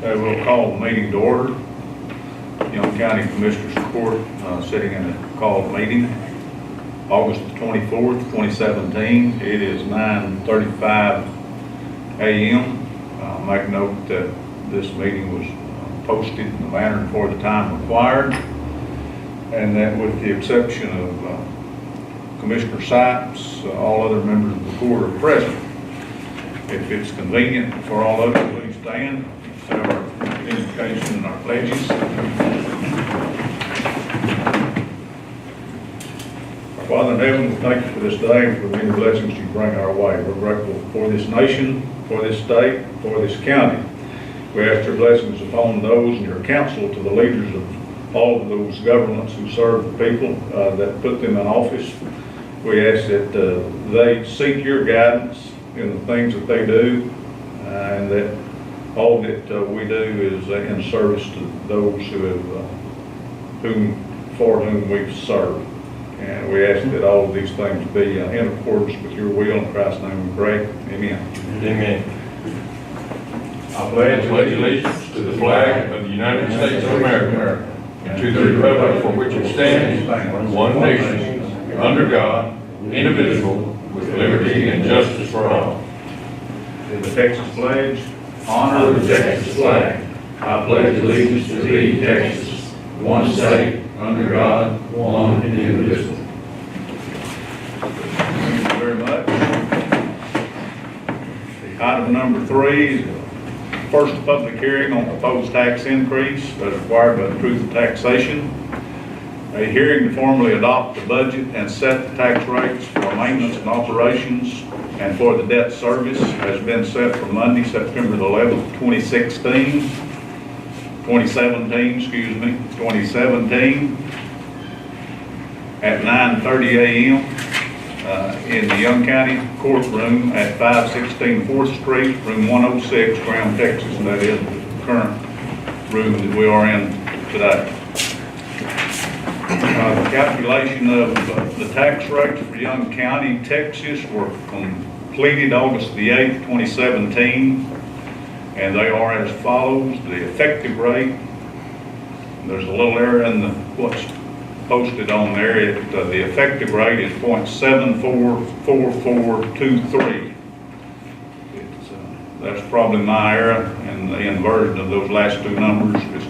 We'll call the meeting to order. Young County Commissioners Court sitting in a called meeting, August the 24th, 2017. It is 9:35 a.m. Make note that this meeting was posted in the manner and for the time required, and that with the exception of Commissioner Sipes, all other members of the court are present. If it's convenient for all others, please stand. Have our invocation and our pledges. Our Father in heaven, we thank you for this day and for the many blessings you bring our way. We're grateful for this nation, for this state, for this county. We ask your blessings upon those and your counsel to the leaders of all of those governments who serve the people that put them in office. We ask that they seek your guidance in the things that they do, and that all that we do is in service to those for whom we've served. And we ask that all of these things be in accordance with your will. In Christ's name we pray. Amen. Amen. I pledge allegiance to the flag of the United States of America and to the republic for which it stands, one nation, under God, indivisible, with liberty and justice for all. The Texas pledge. Honor the Texas flag. I pledge allegiance to thee, Texas, one state, under God, one and indivisible. Thank you very much. Item number 3 is the first public hearing on proposed tax increase as required by the Truth in Taxation. A hearing to formally adopt the budget and set the tax rates for maintenance and operations and for the debt service has been set for Monday, September the 11th, 2017, at 9:30 a.m. In the Young County Courtroom at 516 4th Street, room 106, Graham, Texas. And that is the current room that we are in today. The calculation of the tax rates for Young County, Texas were completed August the 8th, 2017, and they are as follows. The effective rate, there's a little error in what's posted on there. The effective rate is 0.744423. That's probably my error, and the inversion of those last two numbers is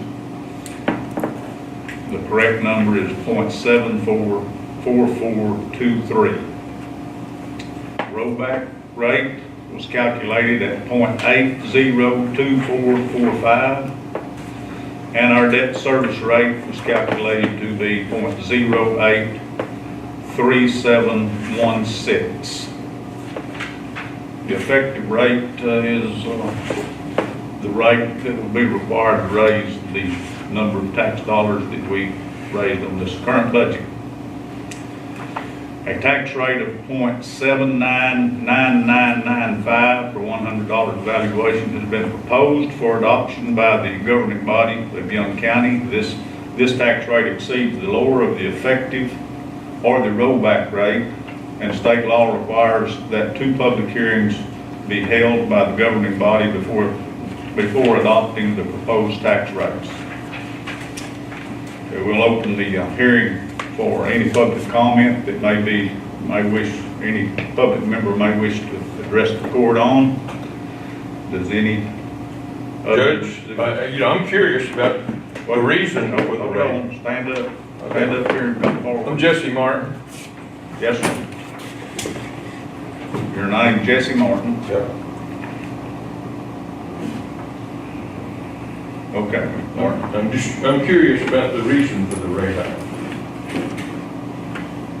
the correct number is 0.744423. Rollback rate was calculated at 0.802445, and our debt service rate was calculated to be 0.083716. The effective rate is the rate that will be required to raise the number of tax dollars that we raised on this current budget. A tax rate of 0.799995 for $100 valuation has been proposed for adoption by the governing body of Young County. This tax rate exceeds the lower of the effective or the rollback rate, and state law requires that 2 public hearings be held by the governing body before adopting the proposed tax rates. We'll open the hearing for any public comment that any public member may wish to address the court on. Does any Judge, I'm curious about the reason for the rate. Stand up here and come forward. I'm Jesse Martin. Yes, sir. Your name, Jesse Martin. Yeah. Okay, Martin. I'm curious about the reason for the rate hike.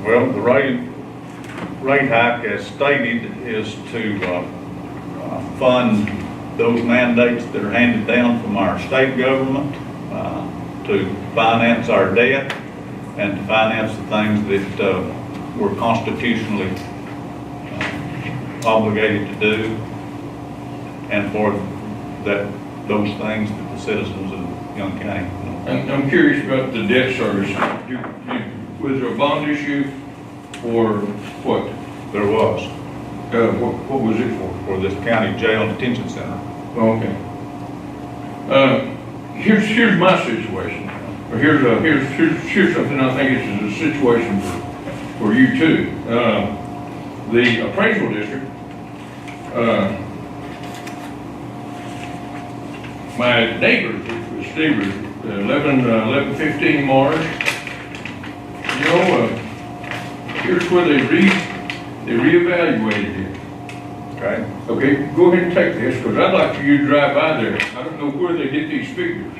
Well, the rate hike, as stated, is to fund those mandates that are handed down from our state government, to finance our debt, and to finance the things that we're constitutionally obligated to do, and for those things that the citizens of Young County. I'm curious about the debt service. Was there a bond issue or what? There was. What was it for? For this county jail detention center. Oh, okay. Here's my situation, or here's something I think is a situation for you too. The appraisal district, my neighbors, which was Stevers, 1115 Mars, you know, here's where they reevaluated it. Okay? Okay, go ahead and take this, because I'd like for you to drive by there. I don't know where they get these figures.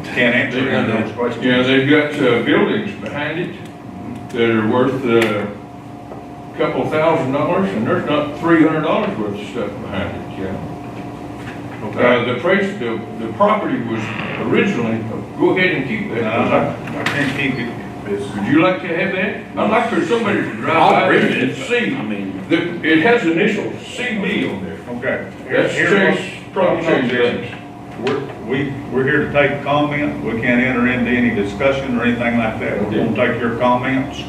Can't answer any of those questions. Yeah, they've got buildings behind it that are worth a couple $1,000, and there's not $300 worth of stuff behind it, yeah. Okay. The price, the property was originally, go ahead and keep that. I can't keep it. Would you like to have that? I'd like for somebody to drive I'll by read there and it. see. I mean- It has initials CB on there. Okay. That's changed, probably changed things. We're here to take comment. We can't enter into any discussion or anything like that. We're gonna take your comments.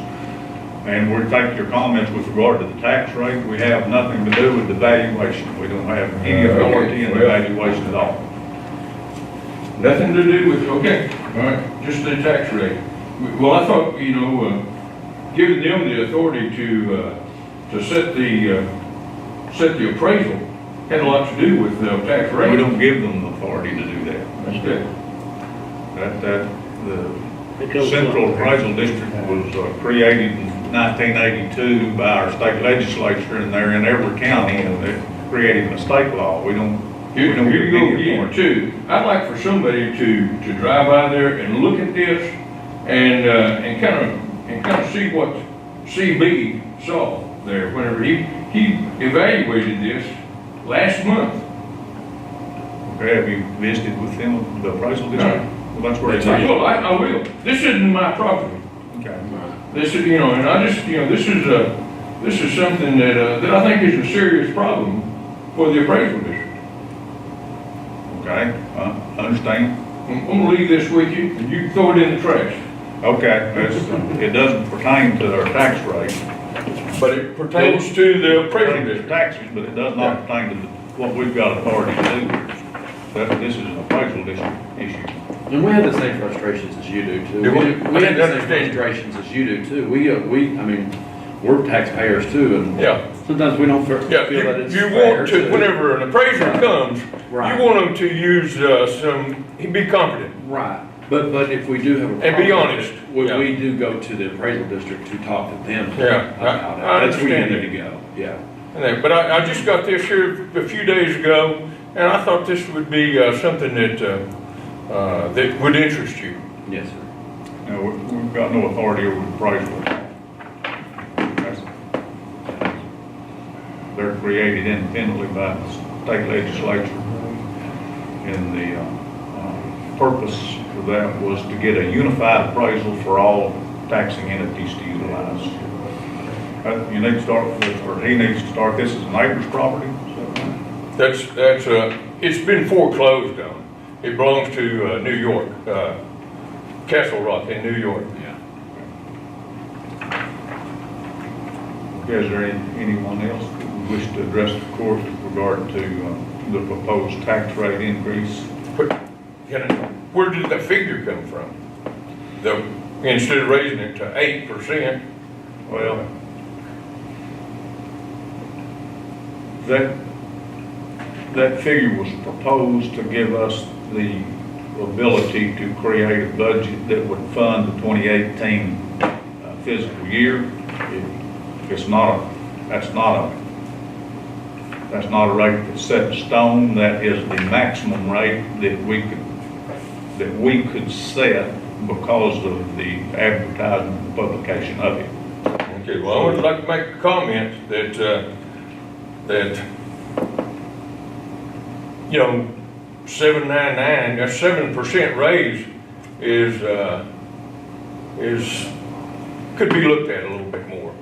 And we'll take your comments with regard to the tax rate. We have nothing to do with the valuation. We don't have any authority in the valuation at all. Nothing to do with, okay, all right, just the tax rate. Well, I thought, you know, giving them the authority to set the appraisal had a lot to do with the tax rate. We don't give them the authority to do that. That's good. The Central Appraisal District was created in 1982 by our state legislature, and they're in every county, and they're creating a state law. We don't Here give you go any again, authority. too. I'd like for somebody to drive by there and look at this and kind of see what CB saw there whenever he evaluated this last month. Okay, have you visited with them, the appraisal district? Well, that's where it's at. Well, I will. This isn't my property. Okay. This is, you know, and I just, you know, this is something that I think is a serious problem for the appraisal district. Okay, understand. I'm gonna leave this with you, and you can throw it in the trash. Okay, it doesn't pertain to our tax rate. But it pertains to the appraisal Pertains to district. taxes, but it does not pertain to what we've got authority to do. This is an appraisal district issue. And we have the same frustrations as you do too. Do we? We I have didn't the same understand you. frustrations as you do too. I mean, we're taxpayers too, and Yeah. sometimes we don't feel Yeah, that it's you fair want to, whenever an appraiser comes, Right. you want them to use be competent. Right, but if we do have a. And be problem, honest, We yeah. do go to the appraisal district to talk to them. Yeah, about it. I That's where you understand need to go, yeah. But I just got this here a few days ago, and I thought this would be something that would interest you. Yes, sir. No, we've got no authority over the appraisal. They're created independently by the state legislature. And the purpose for that was to get a unified appraisal for all taxing entities to utilize. You need to start with, or he needs to start, this as a neighbor's property. That's it's been foreclosed on. It belongs to New York, Castle Rock in New York. Yeah. Okay, is there anyone else that would wish to address the court with regard to the proposed tax rate increase? Where did the figure come from? Instead of raising it to 8%, Well, that figure was proposed to give us the ability to create a budget that would fund the 2018 fiscal year. That's not a rate that's set in stone. That is the maximum rate that we could set because of the advertising and publication of it. okay, well, I would like to make a comment that, you know, 799, a 7% raise could be looked at a little bit more.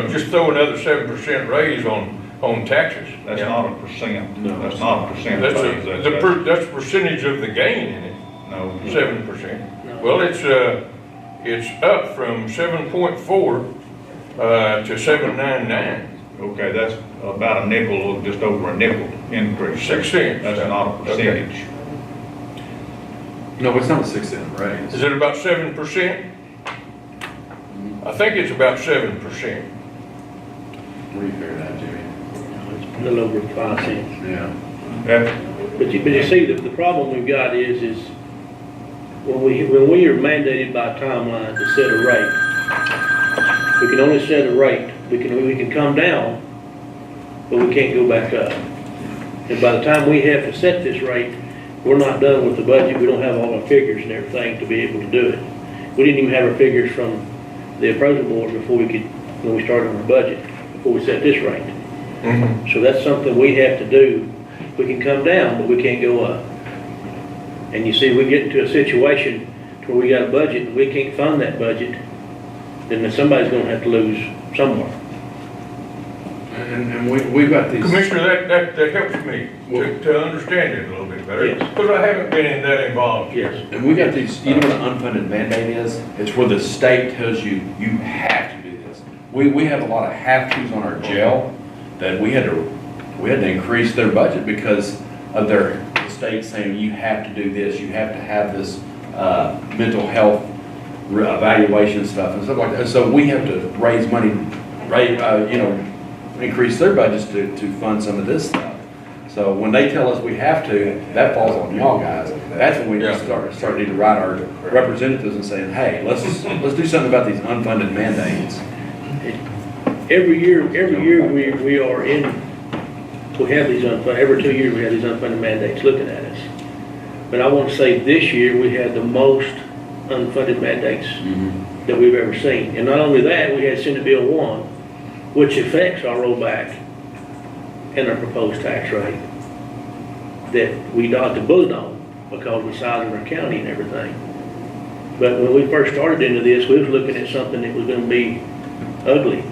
Just throw another 7% raise on taxes. That's not a percent. No. That's not a percent. That's raise. that's percentage of the gain in it, No. 7%. Well, it's up from 7.4 to 799. Okay, that's about a nickel, just over a nickel increase. 6 cents. That's not a percentage. No, it's not a 6 cent raise. Is it about 7%? I think it's about 7%. What do you figure that, Jimmy? A little over 5 cents. Yeah. That- But you see, the problem we've got is when we are mandated by a timeline to set a rate, we can only set a rate. We can come down, but we can't go back up. And by the time we have to set this rate, we're not done with the budget. We don't have all our figures and everything to be able to do it. We didn't even have our figures from the appraisal board before when we started on the budget, before we set this rate. Mhm. So that's something we have to do. We can come down, but we can't go up. And you see, we get into a situation where we got a budget and we can't fund that budget, then somebody's gonna have to lose somewhere. And we've got these. Commissioner, that helps me to understand it a little bit better, Yes. because I haven't been in that involved. Yes. And we got these, you know what an unfunded mandate is? It's where the state tells you, you have to do this. We have a lot of have-tos on our jail that we had to increase their budget because of the state saying, you have to do this, you have to have this, mental health evaluation stuff and stuff like that. So we have to raise money, increase their budgets to fund some of this stuff. So when they tell us we have to, that falls on y'all guys. That's when we Yeah. start need to write our representatives and saying, hey, let's do something about these unfunded mandates. Every year we are in, we have these unfunded, every 2 years we have these unfunded mandates looking at us. But I want to say this year we had the most unfunded mandates that we've ever seen. And not only that, we had Senate Bill 1, which affects our rollback and our proposed tax rate that we dodged a bullet on because of the size of our county and everything. But when we first started into this, we was looking at something that was gonna be ugly.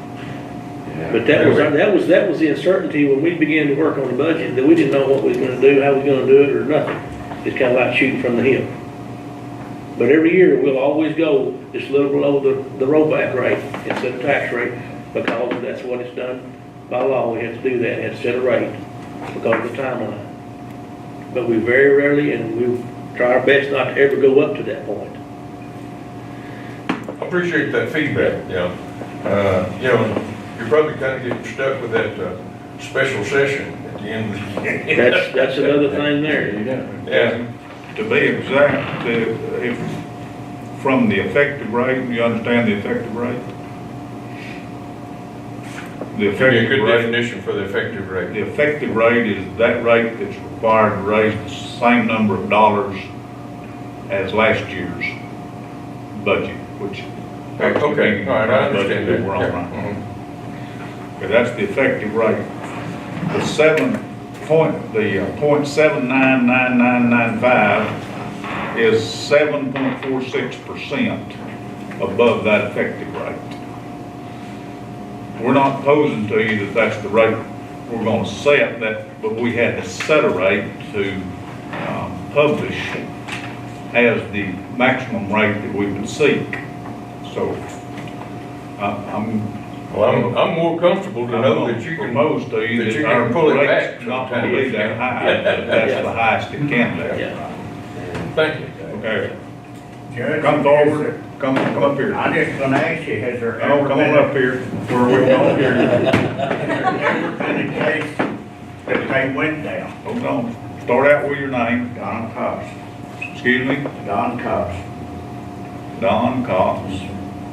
But that was the uncertainty when we began to work on the budget, that we didn't know what we was gonna do, how we was gonna do it, or nothing. It's kinda like shooting from the hip. But every year, we'll always go just a little below the rollback rate instead of tax rate, because that's what it's done by law. We have to do that, have to set a rate because of the timeline. But we very rarely, and we try our best not to ever go up to that point. I appreciate that feedback, you're probably kind of getting stuck with that, special session at the end of the year. That's another thing there. Yeah, To be exact, if, from the effective rate, you understand the effective rate? The give me a effective good rate, definition for the effective the rate. effective rate is that rate that's required to raise the same number of dollars as last year's budget, which. Okay, all right, I understand that. We're on Yeah. right. Mhm. Okay, that's the effective rate. The point 7999995 is 7.46% above that effective rate. We're not proposing to you that that's the rate we're gonna set that, but we had to set a rate to, publish as the maximum rate that we would seek. So, Well, I'm more comfortable to know that you can, propose to you that you that can our pull it back rate's not gonna be that sometime. high, but that's the highest it can be. Yeah. thank you. Okay, Judge, come forward, come up here. I'm just gonna ask you, has there Oh, ever come been, on up here, where we going here? has there ever been a case that they went down? Hold on, start out with your name, Don Cox, excuse me, Don Cox. Don Cox.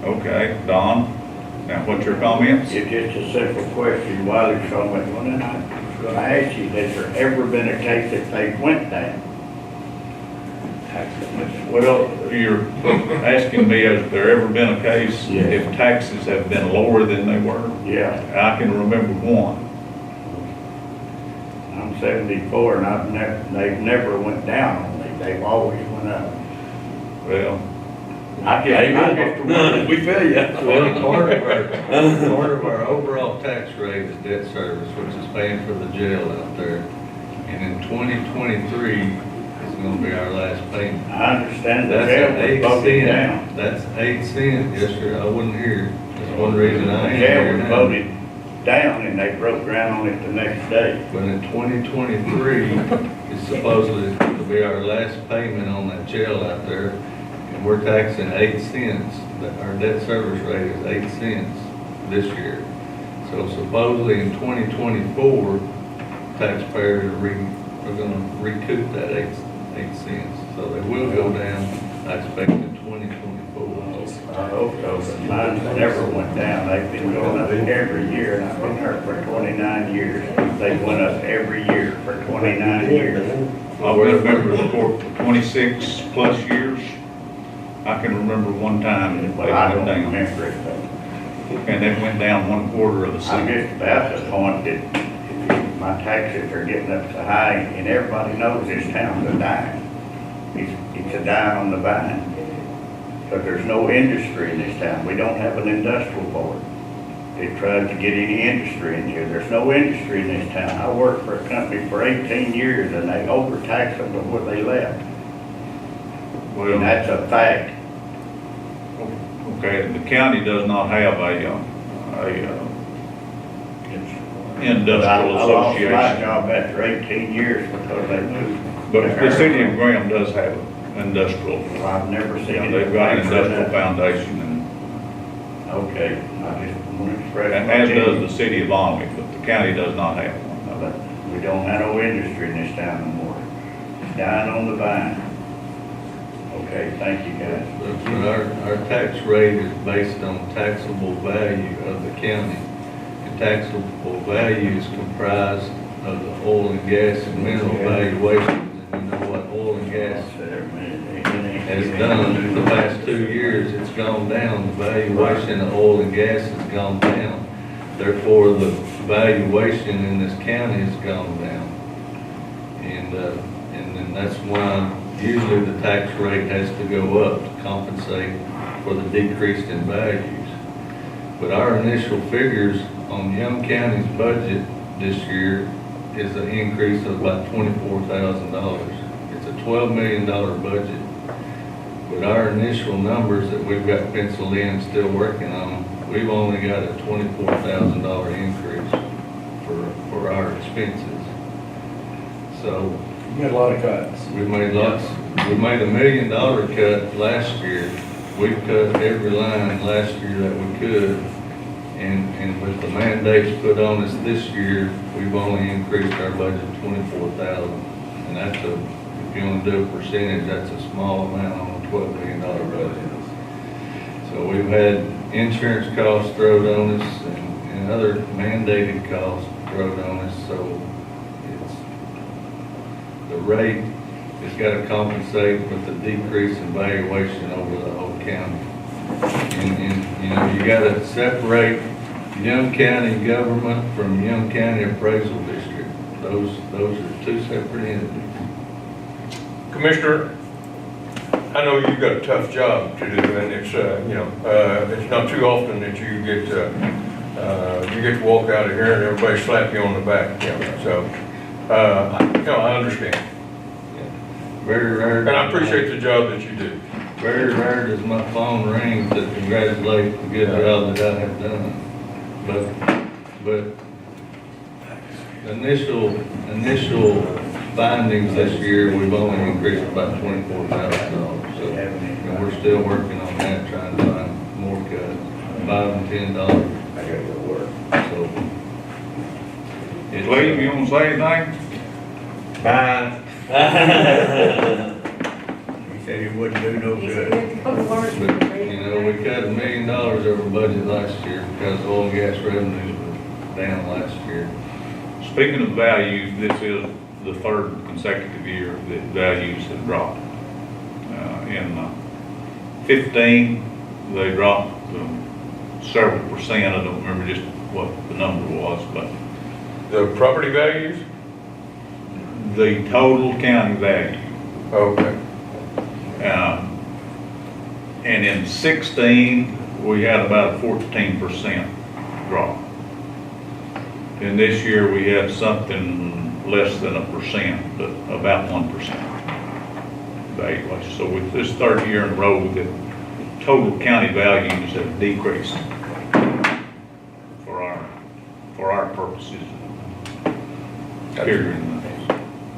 Okay, Don, now what's your comments? It's just a simple question, while it's on it, well, then I was gonna ask you, has there ever been a case that they went down? Well, you're asking me, has there ever been a case Yes. if taxes have been lower than they were? Yeah, I can remember one. I'm 74 and they've never went down on me, they've always went up. Well, I just remember. We feel you. Part of our overall tax rate is debt service, which is paying for the jail out there. And in 2023 is gonna be our last payment. I understand the That's jail an was 8 voted down. cent, that's 8 cents, yes, sir, I wasn't here. That's one reason I The ain't jail here was now. voted down and they broke ground on it the next day. But in 2023, it's supposedly to be our last payment on that jail out there, and we're taxing 8 cents. Our debt service rate is 8 cents this year. So supposedly in 2024, taxpayers are gonna recoup that 8 cents. So they will go down, I expect, in 2024. I hope so, but mine never went down. They've been going up every year, and I've been there for 29 years. They went up every year for 29 years. I've been a member of the court for 26 plus years. I can remember one time that But they I went don't down, remember it though. and it went down 1/4 of the I'm cent. just about to the point that my taxes are getting up so high, and everybody knows this town's a dime. It's a dime on the vine. But there's no industry in this town. We don't have an industrial board. They tried to get any industry in here. There's no industry in this town. I worked for a company for 18 years, and they overtaxed them before they left. And Well, that's a fact. okay, the county does not have a industrial I lost my association. job after 18 years because they moved. But the city of Graham does have an industrial, Well, I've never seen yeah, it. they've got an industrial foundation, Okay, I just want to express. and my as does opinion. the city of Almy, but the county does not have one. But we don't have no industry in this town no more. It's dying on the vine. Okay, thank you, guys. But our tax rate is based on taxable value of the county. And taxable value is comprised of the oil and gas and mineral valuations. And you know what oil and gas has done the past 2 years, it's gone down. The valuation of oil and gas has gone down. Therefore, the valuation in this county has gone down. And then that's why usually the tax rate has to go up to compensate for the decrease in values. But our initial figures on Young County's budget this year is an increase of about $24,000. It's a $12 million budget. But our initial numbers that we've got penciled in, still working on, we've only got a $24,000 increase for our expenses. So You got a lot of cuts. we made lots, we made $1 million cut last year. We cut every line last year that we could. And with the mandates put on us this year, we've only increased our budget 24,000. And that's if you want to do a percentage, that's a small amount on a $12 million budget. So we've had insurance costs thrown on us and other mandated costs thrown on us, so the rate has got to compensate with the decrease in valuation over the whole county. And you know, you got to separate Young County government from Young County Appraisal District. Those are two separate entities. Commissioner, I know you've got a tough job to do, and it's, it's not too often that you get to walk out of here and everybody slap you on the back, so, I understand. Very rare. And I appreciate the job that you do. Very rare does my phone ring to congratulate the good job that I have done. But initial findings this year, we've only increased about $24,000. So, and we're still working on that, trying to find more cuts, $5 and $10. I gotta go work. So. Cleve, you want to say anything? Bye. He said it wouldn't do no good. But, you know, we cut $1 million over budget last year because oil and gas revenues were down last year. Speaking of values, this is the third consecutive year that values have dropped. In 15, they dropped several percent. I don't remember just what the number was, but The property values? the total county value. Okay. And in 16, we had about a 14% drop. And this year, we had something less than 1%, but about 1% valuation. So with this third year in a row, the total county values have decreased for figuring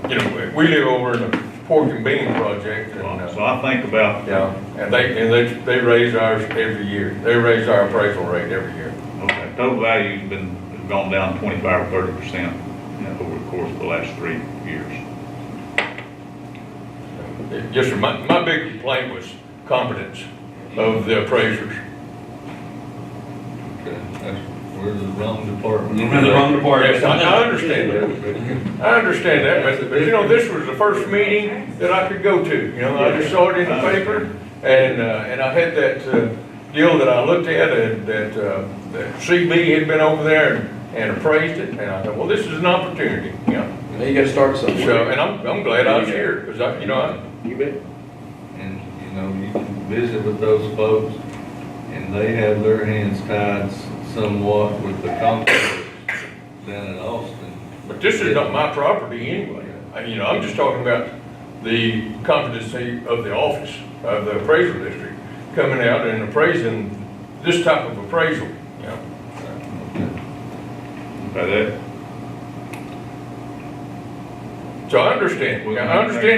You know, we live over in the pork and bean project, and, that. So I think about, yeah, and they raise ours every year. They raise our appraisal rate every year. okay, total value's gone down 25 or 30%, over the course of the last 3 years. Yes, sir, my big complaint was competence of the appraisers. Okay, we're the wrong department. You're in the wrong department. Yes, I understand that. I understand that, but you know, this was the first meeting that I could go to. You know, I just saw it in the paper, and I had that deal that I looked at, that CB had been over there and appraised it, and I thought, well, this is an opportunity, you know. Now you gotta start somewhere. So, and I'm glad I was here, because You bet. And, you know, you can visit with those folks, and they have their hands tied somewhat with the comptrollers down in Austin. but this is not my property anyway. You know, I'm just talking about the competency of the office, of the appraisal district, coming out and appraising this type of appraisal, you know. By that, So I understand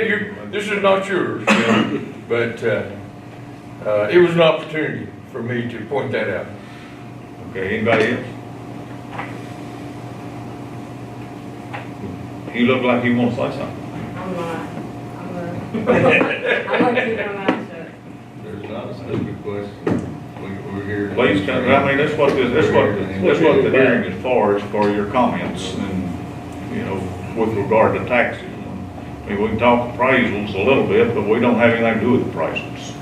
you, this is not yours, you know, but, it was an opportunity for me to point that out. okay, anybody else? He looked like he wants to say something. I'm not. I'm gonna keep my mouth shut. There's not a stupid question. We're here. to- Please, I mean, that's what the hearing is for your comments and, you know, with regard to taxes. I mean, we can talk appraisals a little bit, but we don't have anything to do with appraisals.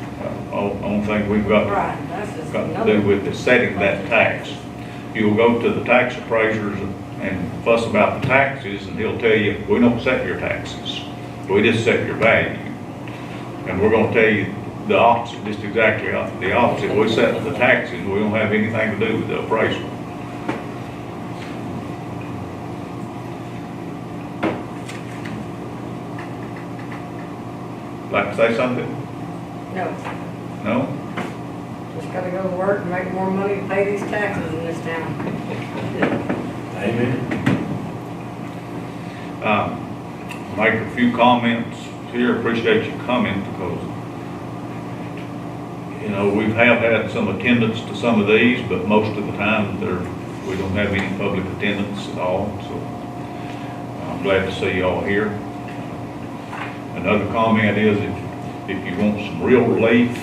Only thing we've got Right, that's just to another. do with is setting that tax. You'll go to the tax appraisers and fuss about the taxes, and he'll tell you, we don't set your taxes. We just set your value. And we're gonna tell you the opposite, just exactly the opposite. We set the taxes, we don't have anything to do with the appraisal. Like to say something? No, No? just gotta go to work and make more money to pay these taxes in this town. Amen. Make a few comments here, appreciate you coming, because, you know, we have had some attendance to some of these, but most of the time, we don't have any public attendance at all, so I'm glad to see y'all here. Another comment is, if you want some real relief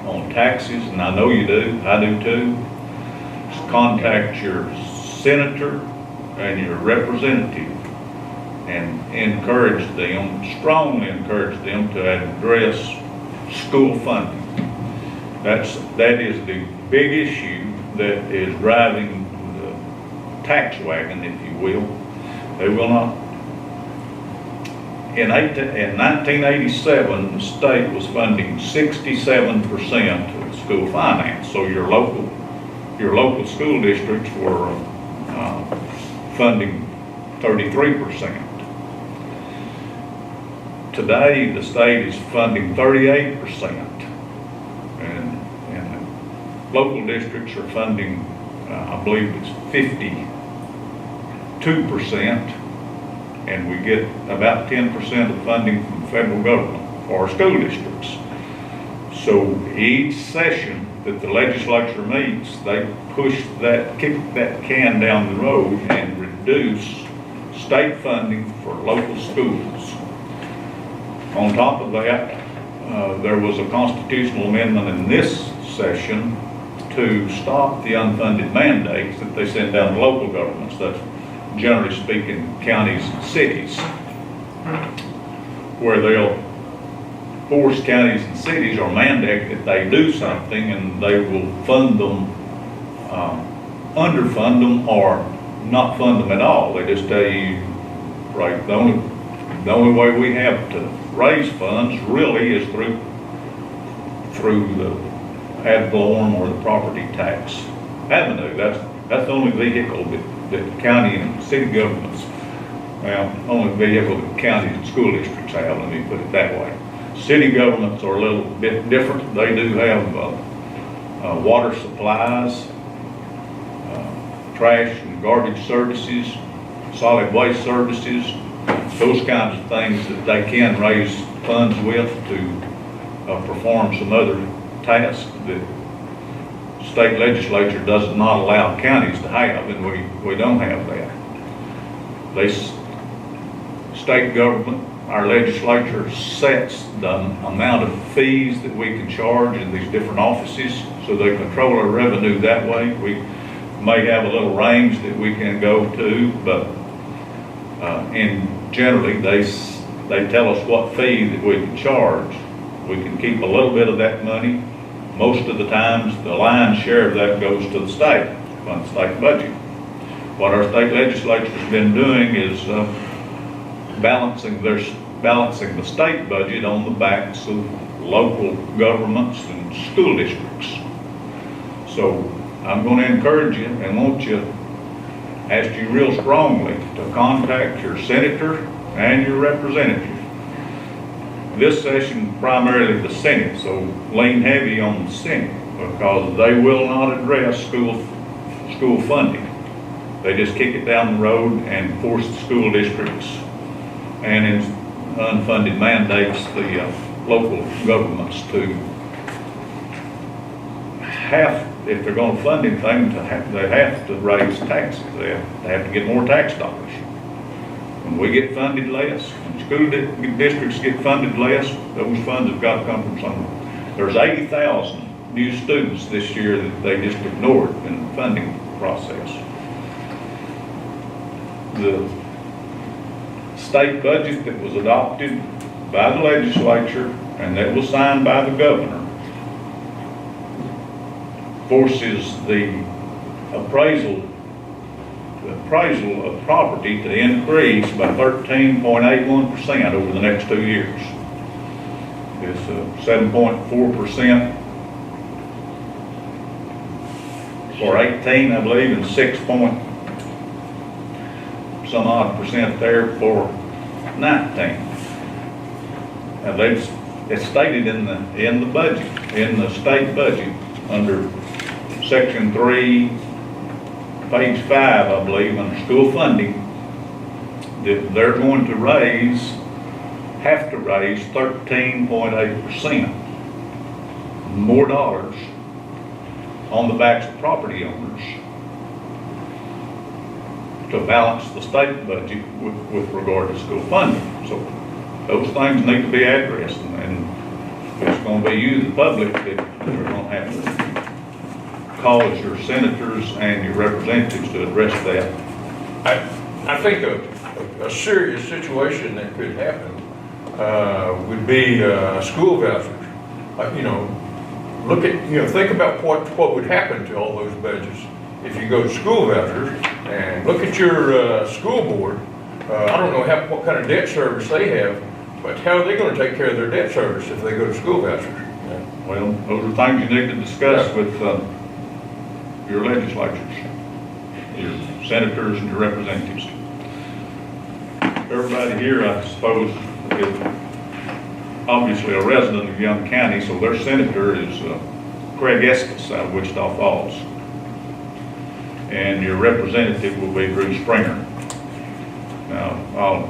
on taxes, and I know you do, I do too, just contact your senator and your representative and strongly encourage them to address school funding. That is the big issue that is driving the tax wagon, if you will. They will not. In 1987, the state was funding 67% of school finance. So your local school districts were funding 33%. Today, the state is funding 38%. And local districts are funding, I believe it's 52%. And we get about 10% of funding from the federal government for our school districts. So each session that the legislature meets, they kick that can down the road and reduce state funding for local schools. On top of that, there was a constitutional amendment in this session to stop the unfunded mandates that they send down to local governments. That's generally speaking, counties and cities, where they'll force counties and cities or mandate that they do something, and they will fund them, underfund them, or not fund them at all. They just tell you, right, the only way we have to raise funds really is through the ad valorem or the property tax avenue. That's the only vehicle that county and city governments, only vehicle that counties and school districts have, let me put it that way. City governments are a little bit different. They do have water supplies, trash and garbage services, solid waste services, those kinds of things that they can raise funds with to perform some other tasks that state legislature does not allow counties to have, and we don't have that. State government, our legislature sets the amount of fees that we can charge in these different offices, so they control our revenue that way. We may have a little range that we can go to, but and generally, they tell us what fee that we can charge. We can keep a little bit of that money. Most of the times, the lion's share of that goes to the state, on the state budget. What our state legislature's been doing is balancing the state budget on the backs of local governments and school districts. So I'm going to encourage you and ask you real strongly to contact your senator and your representative. This session primarily the Senate, so lean heavy on the Senate, because they will not address school funding. They just kick it down the road and force the school districts and in unfunded mandates the local governments to have, if they're going to fund anything, they have to raise taxes. They have to get more tax dollars. When we get funded less, when school districts get funded less, those funds have got to come from somewhere. There's 80,000 new students this year that they just ignored in the funding process. The state budget that was adopted by the legislature and that was signed by the governor forces the appraisal of property to increase by 13.81% over the next 2 years. It's 7.4% for 18, I believe, and 6-some odd percent there for 19. Now it's stated in the budget, in the state budget, under Section 3, page 5, I believe, under school funding, that they're going to have to raise 13.8% more dollars on the backs of property owners to balance the state budget with regard to school funding. So those things need to be addressed, and it's going to be you, the public, that are going to have to cause your senators and your representatives to address that. I think a serious situation that could happen would be school vouchers. Think about what would happen to all those budgets if you go to school vouchers and look at your school board. I don't know what kind of debt service they have, but how are they going to take care of their debt service if they go to school vouchers? Yeah. Well, those are things you need to discuss with your legislatures, your senators and your representatives. Everybody here, I suppose, is obviously a resident of Young County, so their senator is Craig Estes out of Wichita Falls. And your representative will be Drew Springer. Now, I'll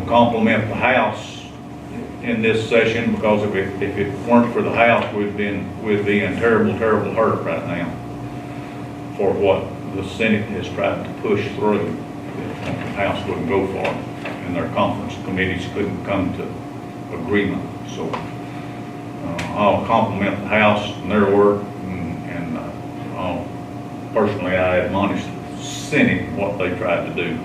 compliment the House in this session, because if it weren't for the House, we'd be in terrible hurt right now for what the Senate has tried to push through. The House wouldn't go for it, and their conference committees couldn't come to agreement. So I'll compliment the House and their work, and personally I admonish the Senate what they tried to do.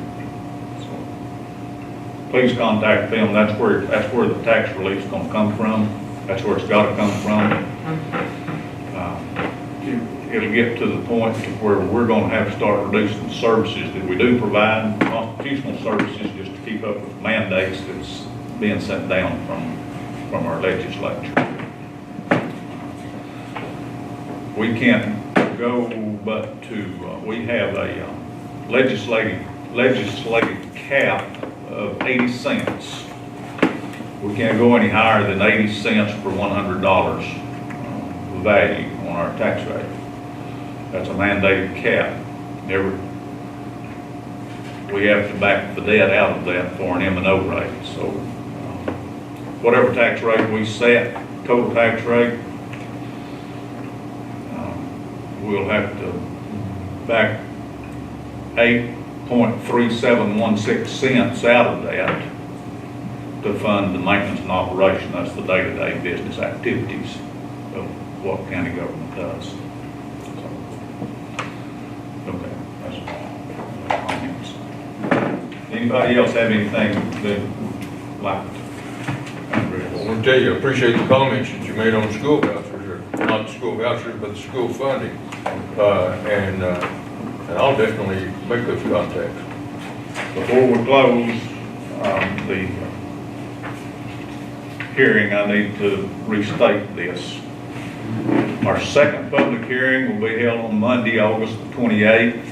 Please contact them. That's where the tax relief is going to come from. That's where it's got to come from. It'll get to the point where we're going to have to start reducing the services that we do provide, constitutional services, just to keep up with mandates that's being sent down from our legislature. We can't go but to, we have a legislative cap of 80 cents. We can't go any higher than 80 cents per $100 value on our tax rate. That's a mandated cap. we have to back the debt out of that for an M and O rate. So whatever tax rate we set, total tax rate, we'll have to back 8.3716 cents out of that to fund the maintenance and operation. That's the day-to-day business activities of what county government does. So, okay, that's my comments. Anybody else have anything they'd like to address? I want to tell you, I appreciate the comments that you made on school vouchers, or not the school vouchers, but the school funding. And I'll definitely make those contacts. Before we close the hearing, I need to restate this. Our second public hearing will be held on Monday, August 28th,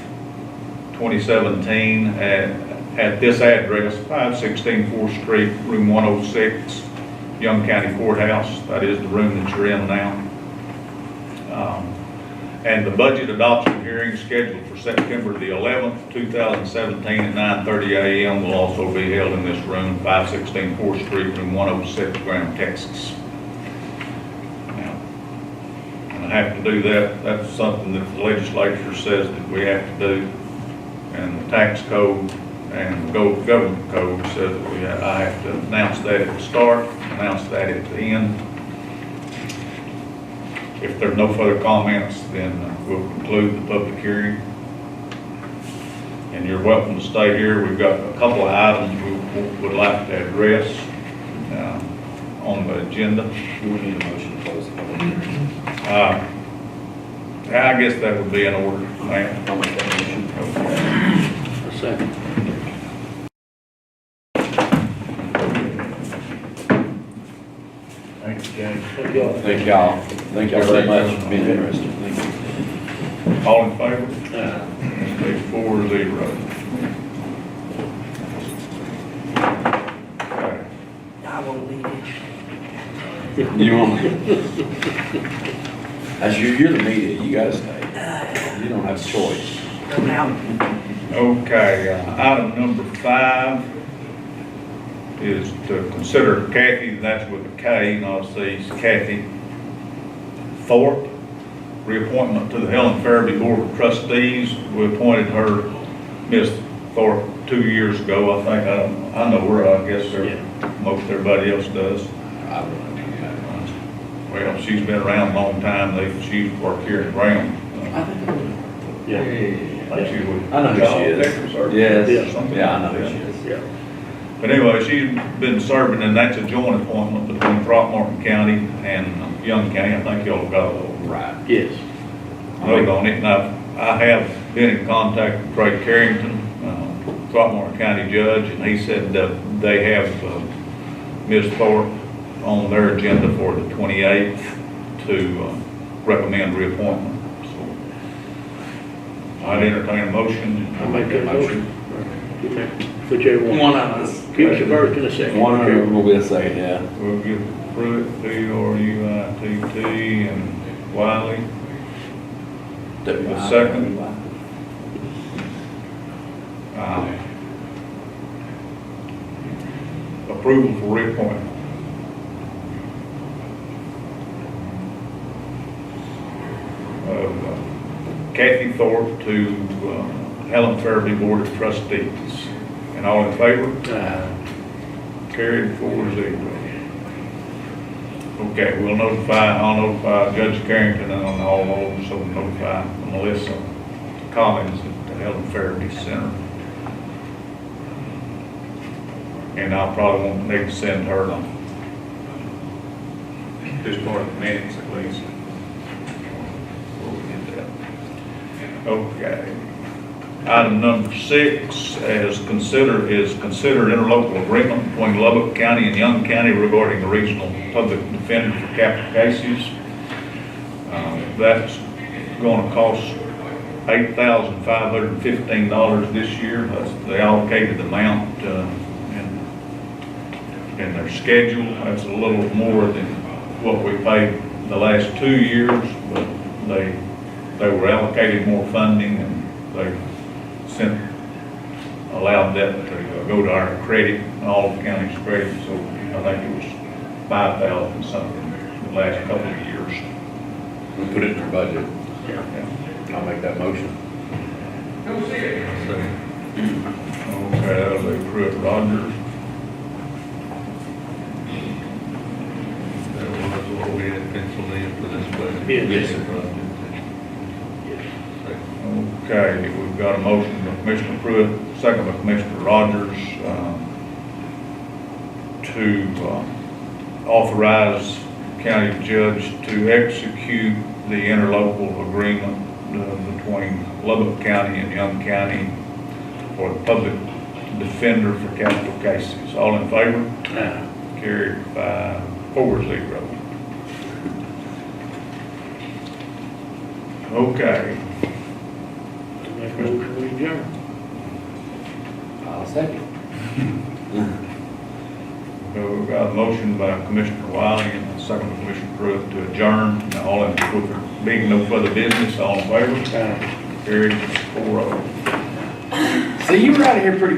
2017, at this address, 516 4th Street, room 106, Young County Courthouse. That is the room that you're in now. And the budget adoption hearing scheduled for September the 11th, 2017 at 9:30 a.m. will also be held in this room, 516 4th Street, room 106, Graham, Texas. Now, and I have to do that. That's something that the legislature says that we have to do. And the tax code and the government code says that I have to announce that at the start, announce that at the end. If there's no further comments, then we'll conclude the public hearing. And you're welcome to stay here. We've got a couple of items we would like to address on the agenda. We need a motion to close the public hearing. I guess that would be in order, ma'am. I'll make that motion. Okay. A second. Thank you, James. Thank y'all. Thank y'all. Thank y'all very much for being interested. Thank you. All in favor? It's 4-0. Okay. I won't leave it. You want As you're the media, you gotta stay. You don't have a choice. I'm out. Okay, item number 5 is to consider Kathy, that's with a K, not a C, Kathy Thorpe, reappointment to the Helen Farabee Board of Trustees. We appointed her, Ms. Thorpe, 2 years ago. I think, I know her, I guess most everybody else does. I don't know. Well, she's been around a long time. She's worked here in Graham. Yeah. Like she would. I know who she is. Yes. Yeah. Yeah, I know who she is. Yeah. But anyway, she's been serving, and that's a joint appointment between Throckmorton County and Young County. I think y'all got a Right. Yes. vote on it. And I have been in contact with Craig Carrington, Throckmorton County judge, and he said that they have Ms. Thorpe on their agenda for the 28th to recommend reappointment. So I'd entertain a motion. I'll make that motion. Whichever one. One of us. Give us a first and a second. One of them will be a second, yeah. We'll give Pruitt, P-R-U-I-T-T, and Wiley. A second. Approval for reappointment. Kathy Thorpe to Helen Farabee Board of Trustees. And all in favor? Carried 4-0. Okay, I'll notify Judge Carrington and I'll also notify Melissa Collins at the Helen Farabee Center. And I'll probably won't need to send her just part of the minutes at least. Okay. Item number 6 is considered interlocal agreement between Lubbock County and Young County regarding the regional public defender for capital cases. That's going to cost $8,515 this year. That's the allocated amount in their schedule. That's a little more than what we paid the last 2 years, but they were allocated more funding and they sent allowed that to go to our credit, all the county's credit, so I think it was 5,000 something the last couple of years. We put it in our budget. Yeah. I'll make that motion. Okay, that'll be Pruitt Rogers. That was what we had penciled in for this budget. Yes. Okay, we've got a motion by Commissioner Pruitt, second by Commissioner Rogers, to authorize county judge to execute the interlocal agreement between Lubbock County and Young County for the public defender for capital cases. All in favor? Carried by 4-0. Okay. Make a motion, we adjourn. I'll second. So we've got a motion by Commissioner Wiley and a second by Commissioner Pruitt to adjourn. Now, all in, with there being no further business, all in favor? Carried 4-0. See, you were out of here pretty